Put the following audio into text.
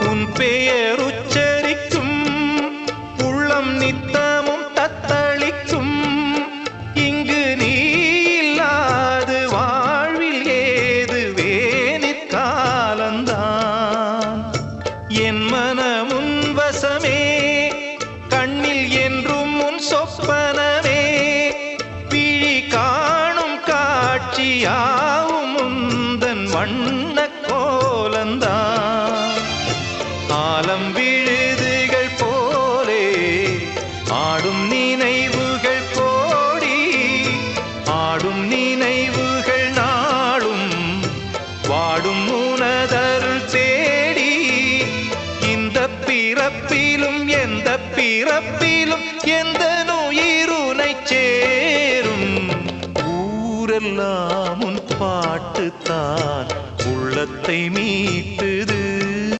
உன் பெயர் உச்சரிக்கும் உள்ளம் நித்தமும் தத்தளிக்கும். இங்கு நீ இல்லாது வாழ்வில் ஏது வேனிற் காலந்தான். என் மனமுன் வசமே, கண்ணில் என்றும் உன் சொப்பனமே, விழி காணும் காட்சியாவும் உந்தன் வண்ண கோலந்தான். ஆலம் விழுதுகள் போலே ஆடும் நினைவுகள் கோடி, ஆடும் நினைவுகள் நாளும் வாடும் உனதருள் தேடி. இந்த பிறப்பிலும் எந்த பிறப்பிலும் எந்த உயிருனை சேரும். ஊரெல்லாம் உன் பாட்டுத்தான் உள்ளத்தை மீட்டுது.